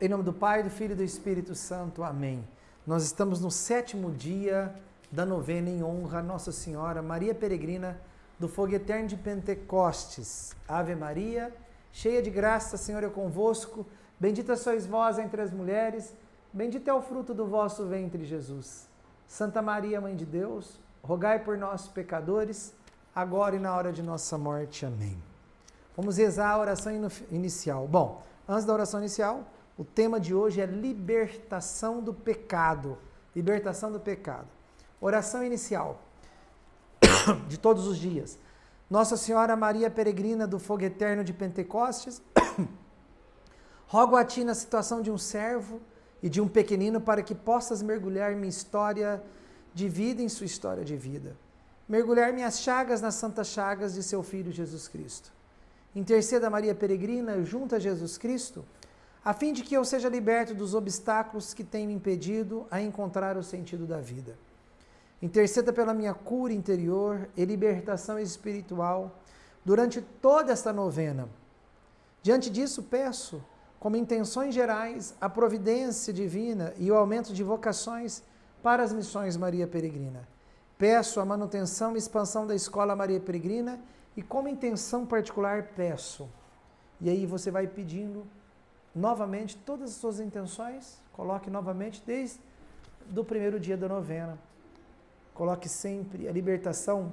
Em nome do Pai, do Filho e do Espírito Santo. Amém. Nós estamos no 7º dia da novena em honra a Nossa Senhora Maria Peregrina do Fogo Eterno de Pentecostes. Ave Maria, cheia de graça, Senhor é convosco. Bendita sois vós entre as mulheres, bendito é o fruto do vosso ventre, Jesus. Santa Maria, Mãe de Deus, rogai por nós, pecadores, agora e na hora de nossa morte. Amém. Vamos rezar a oração inicial. Bom, antes da oração inicial, o tema de hoje é libertação do pecado. Libertação do pecado. Oração inicial de todos os dias. Nossa Senhora Maria Peregrina do Fogo Eterno de Pentecostes, rogo a Ti na situação de um servo e de um pequenino para que possas mergulhar minha história de vida em sua história de vida. Mergulhar minhas chagas nas santas chagas de seu Filho Jesus Cristo. Interceda Maria Peregrina junto a Jesus Cristo, a fim de que eu seja liberto dos obstáculos que têm me impedido a encontrar o sentido da vida. Interceda pela minha cura interior e libertação espiritual durante toda esta novena. Diante disso, peço, como intenções gerais, a providência divina e o aumento de vocações para as missões Maria Peregrina. Peço a manutenção e expansão da Escola Maria Peregrina e, como intenção particular, peço. E aí você vai pedindo novamente todas as suas intenções, coloque novamente desde o primeiro dia da novena. Coloque sempre a libertação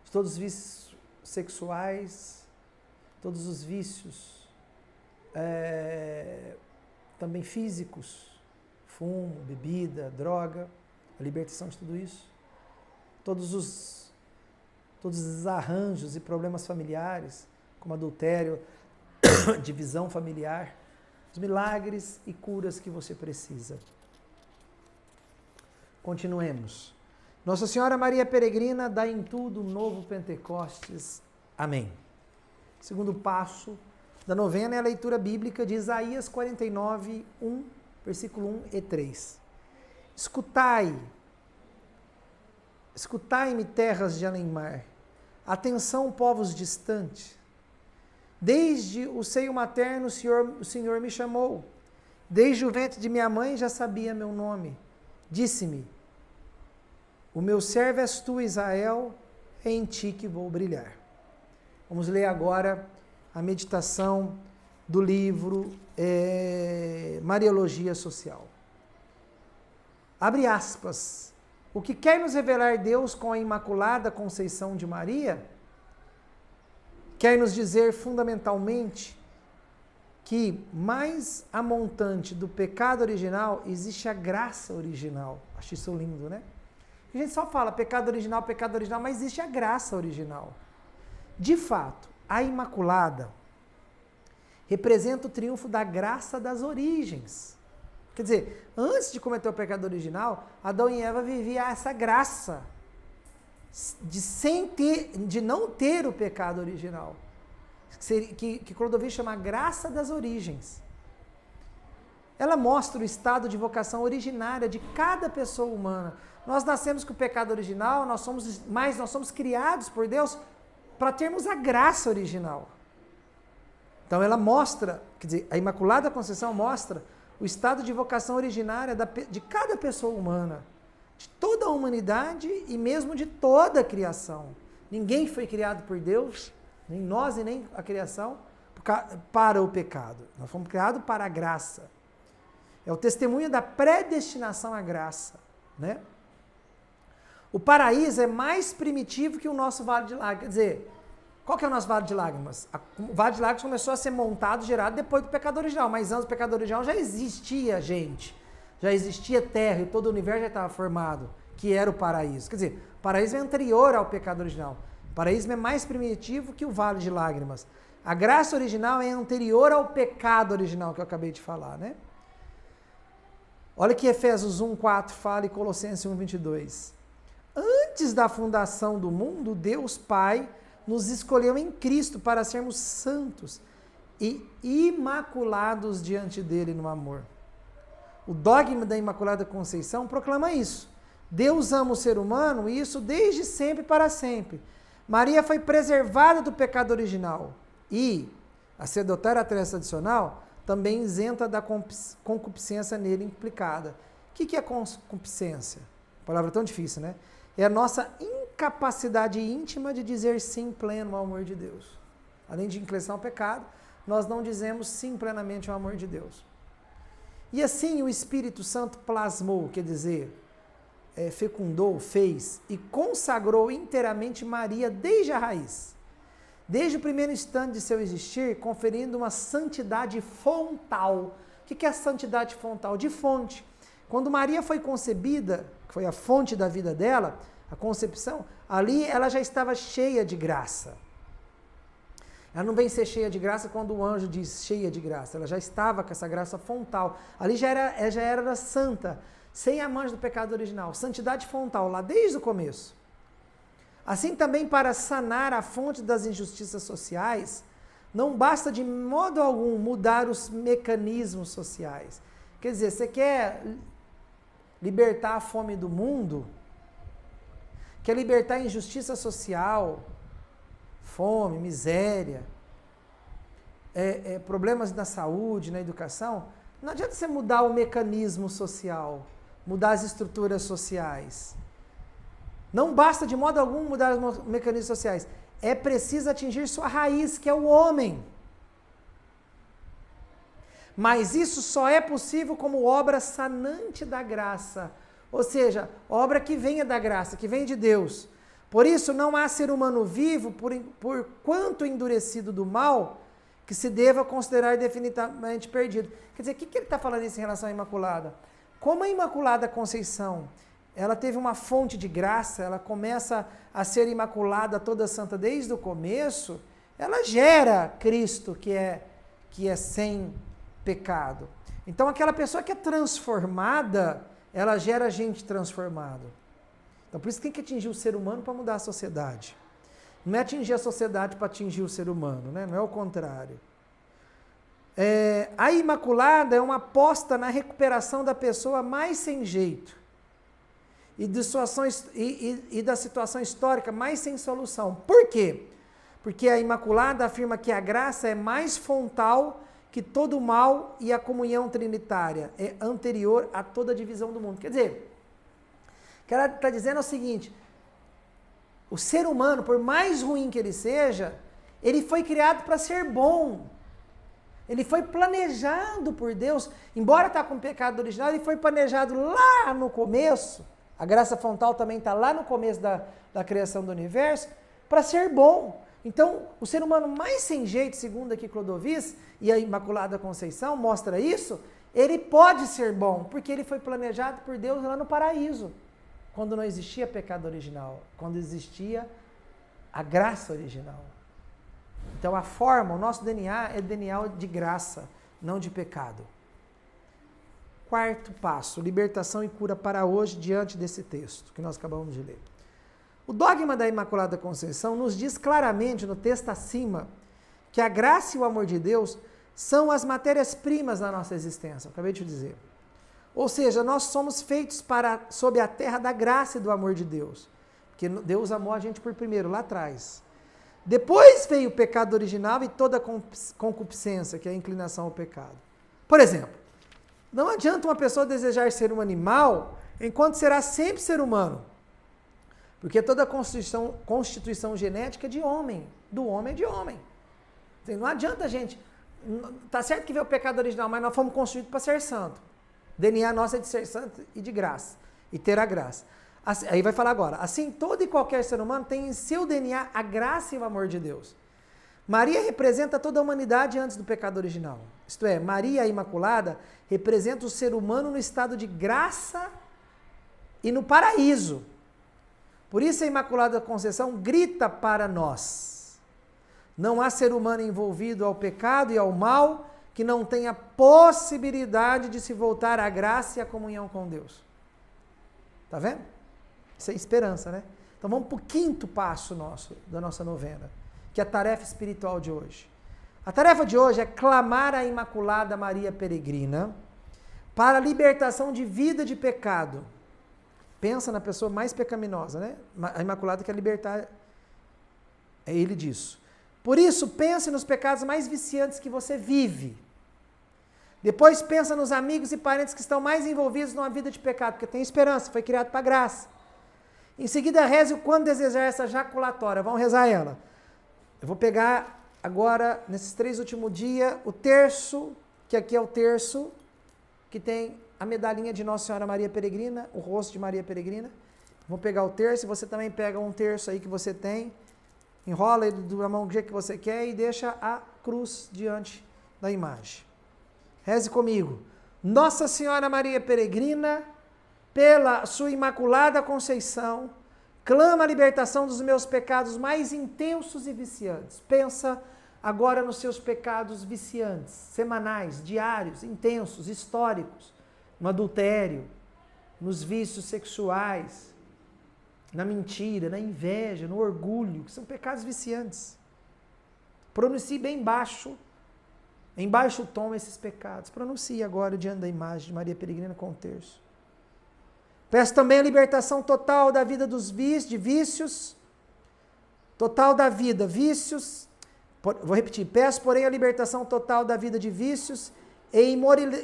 de todos os vícios sexuais, todos os vícios também físicos, fumo, bebida, droga, a libertação de tudo isso. Todos os arranjos e problemas familiares, como adultério, divisão familiar, os milagres e curas que você precisa. Continuemos. Nossa Senhora Maria Peregrina, dá em tudo um novo Pentecostes. Amém. Segundo passo da novena é a leitura bíblica de Isaías 49, 1, versículo 1 e 3. Escutai-me, terras de além-mar. Atenção, povos distantes. Desde o seio materno o Senhor me chamou. Desde o ventre de minha mãe já sabia meu nome. Disse-me: o meu servo és tu, Israel, é em ti que vou brilhar. Vamos ler agora a meditação do livro Mariologia Social. Abre aspas. O que quer nos revelar Deus com a Imaculada Conceição de Maria quer nos dizer fundamentalmente que mais a montante do pecado original existe a graça original. Acho isso lindo, né? A gente só fala pecado original, mas existe a graça original. De fato, a Imaculada representa o triunfo da graça das origens. Quer dizer, antes de cometer o pecado original, Adão e Eva viviam essa graça de não ter o pecado original, que Clodovil chama a graça das origens. Ela mostra o estado de vocação originária de cada pessoa humana. Nós nascemos com o pecado original, nós somos criados por Deus para termos a graça original. Então ela mostra, quer dizer, a Imaculada Conceição mostra o estado de vocação originária de cada pessoa humana, de toda a humanidade e mesmo de toda a criação. Ninguém foi criado por Deus, nem nós e nem a criação, para o pecado. Nós fomos criados para a graça. É o testemunho da predestinação à graça, né? O paraíso é mais primitivo que o nosso Vale de Lágrimas. Quer dizer, qual que é o nosso Vale de Lágrimas? O Vale de Lágrimas começou a ser montado, gerado depois do pecado original, mas antes do pecado original já existia gente, já existia terra e todo o universo já estava formado, que era o paraíso. Quer dizer, o paraíso é anterior ao pecado original. O paraíso é mais primitivo que o Vale de Lágrimas. A graça original é anterior ao pecado original que eu acabei de falar, né? Olha que Efésios 1:4 fala e Colossenses 1:22. Antes da fundação do mundo, Deus Pai nos escolheu em Cristo para sermos santos e imaculados diante dele no amor. O dogma da Imaculada Conceição proclama isso. Deus ama o ser humano e isso desde sempre para sempre. Maria foi preservada do pecado original e a sacerdotária tradicional também isenta da concupiscência nele implicada. O que é concupiscência? Palavra tão difícil, né? É a nossa incapacidade íntima de dizer sim pleno ao amor de Deus. Além de inclinação ao pecado, nós não dizemos sim plenamente ao amor de Deus. E assim o Espírito Santo plasmou, quer dizer, fecundou, fez e consagrou inteiramente Maria desde a raiz. Desde o primeiro instante de seu existir, conferindo uma santidade fontal. O que é a santidade fontal? De fonte. Quando Maria foi concebida, que foi a fonte da vida dela, a concepção, ali ela já estava cheia de graça. Ela não vem ser cheia de graça quando o anjo diz cheia de graça. Ela já estava com essa graça fontal. Ali já era santa, sem a mancha do pecado original. Santidade fontal, lá desde o começo. Assim também para sanar a fonte das injustiças sociais, não basta de modo algum mudar os mecanismos sociais. Quer dizer, você quer libertar a fome do mundo? Quer libertar a injustiça social? Fome, miséria, problemas na saúde, na educação? Não adianta você mudar o mecanismo social, mudar as estruturas sociais. Não basta de modo algum mudar os mecanismos sociais. É preciso atingir sua raiz, que é o homem. Mas isso só é possível como obra sanante da graça. Ou seja, obra que venha da graça, que venha de Deus. Por isso, não há ser humano vivo, por quanto endurecido do mal, que se deva considerar definitivamente perdido. Quer dizer, o que ele está falando isso em relação à Imaculada? Como a Imaculada Conceição, ela teve uma fonte de graça, ela começa a ser imaculada toda santa desde o começo, ela gera Cristo que é sem pecado. Então aquela pessoa que é transformada, ela gera gente transformada. Então por isso tem que atingir o ser humano para mudar a sociedade. Não é atingir a sociedade para atingir o ser humano, né? Não é o contrário. A Imaculada é uma aposta na recuperação da pessoa mais sem jeito. E da situação histórica mais sem solução. Por quê? Porque a Imaculada afirma que a graça é mais fontal que todo o mal e a comunhão trinitária é anterior a toda a divisão do mundo. Quer dizer, o que ela está dizendo é o seguinte: o ser humano, por mais ruim que ele seja, ele foi criado para ser bom. Ele foi planejado por Deus. Embora está com o pecado original, ele foi planejado lá no começo. A graça fontal também está lá no começo da criação do universo, para ser bom. Então, o ser humano mais sem jeito, segundo aqui Clodovis, e a Imaculada Conceição mostra isso, ele pode ser bom, porque ele foi planejado por Deus lá no paraíso, quando não existia pecado original, quando existia a graça original. Então, a forma, o nosso DNA é DNA de graça, não de pecado. Quarto passo, libertação e cura para hoje, diante desse texto que nós acabamos de ler. O dogma da Imaculada Conceição nos diz claramente, no texto acima, que a graça e o amor de Deus são as matérias-primas da nossa existência. Eu acabei de dizer. Ou seja, nós somos feitos sob a terra da graça e do amor de Deus. Porque Deus amou a gente por primeiro, lá atrás. Depois veio o pecado original e toda a concupiscência, que é a inclinação ao pecado. Por exemplo, não adianta uma pessoa desejar ser um animal, enquanto será sempre ser humano. Porque toda a constituição genética é de homem, do homem é de homem. Não adianta a gente... Tá certo que veio o pecado original, mas nós fomos construídos para ser santo. DNA nosso é de ser santo e de graça, e ter a graça. Assim, aí vai falar agora, assim todo e qualquer ser humano tem em seu DNA a graça e o amor de Deus. Maria representa toda a humanidade antes do pecado original. Isto é, Maria a Imaculada representa o ser humano no estado de graça e no paraíso. Por isso a Imaculada Conceição grita para nós. Não há ser humano envolvido ao pecado e ao mal que não tenha possibilidade de se voltar à graça e à comunhão com Deus. Tá vendo? Isso é esperança, né? Então vamos para o quinto passo da nossa novena, que é a tarefa espiritual de hoje. A tarefa de hoje é clamar a Imaculada Maria Peregrina para a libertação de vida de pecado. Pensa na pessoa mais pecaminosa, né? A Imaculada quer libertar ele disso. Por isso, pense nos pecados mais viciantes que você vive. Depois pensa nos amigos e parentes que estão mais envolvidos numa vida de pecado, porque tem esperança, foi criado para graça. Em seguida, reze o quanto desejar essa jaculatória. Vamos rezar ela. Eu vou pegar agora, nesses 3 últimos dias, o terço, que aqui é o terço, que tem a medalhinha de Nossa Senhora Maria Peregrina, o rosto de Maria Peregrina. Vou pegar o terço, você também pega um terço aí que você tem, enrola ele da mão do jeito que você quer e deixa a cruz diante da imagem. Reze comigo. Nossa Senhora Maria Peregrina, pela sua Imaculada Conceição, clama a libertação dos meus pecados mais intensos e viciantes. Pensa agora nos seus pecados viciantes, semanais, diários, intensos, históricos, no adultério, nos vícios sexuais, na mentira, na inveja, no orgulho, que são pecados viciantes. Pronuncie bem baixo, em baixo tom esses pecados. Pronuncie agora diante da imagem de Maria Peregrina com o terço. Peço também a libertação total da vida dos vícios, total da vida, vícios. Vou repetir. Peço, porém, a libertação total da vida de vícios e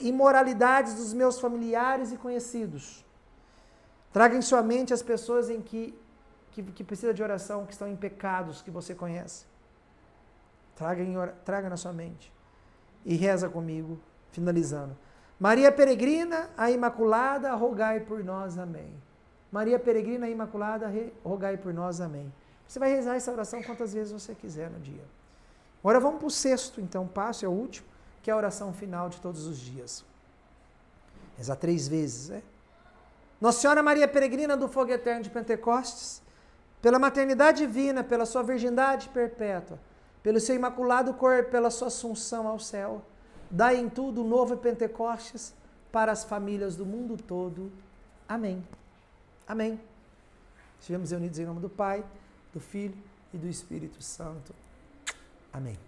imoralidades dos meus familiares e conhecidos. Traga em sua mente as pessoas em que precisam de oração, que estão em pecados que você conhece. Traga na sua mente. E reza comigo, finalizando. Maria Peregrina, a Imaculada, rogai por nós, amém. Maria Peregrina, a Imaculada, rogai por nós, amém. Você vai rezar essa oração quantas vezes você quiser no dia. Agora vamos para o 6º, então, passo, é o último, que é a oração final de todos os dias. Rezar 3 vezes, né? Nossa Senhora Maria Peregrina do Fogo Eterno de Pentecostes, pela maternidade divina, pela sua virgindade perpétua, pelo seu imaculado corpo, pela sua assunção ao céu, dai em tudo o novo Pentecostes para as famílias do mundo todo. Amém. Amém. Estivemos reunidos em nome do Pai, do Filho e do Espírito Santo. Amém.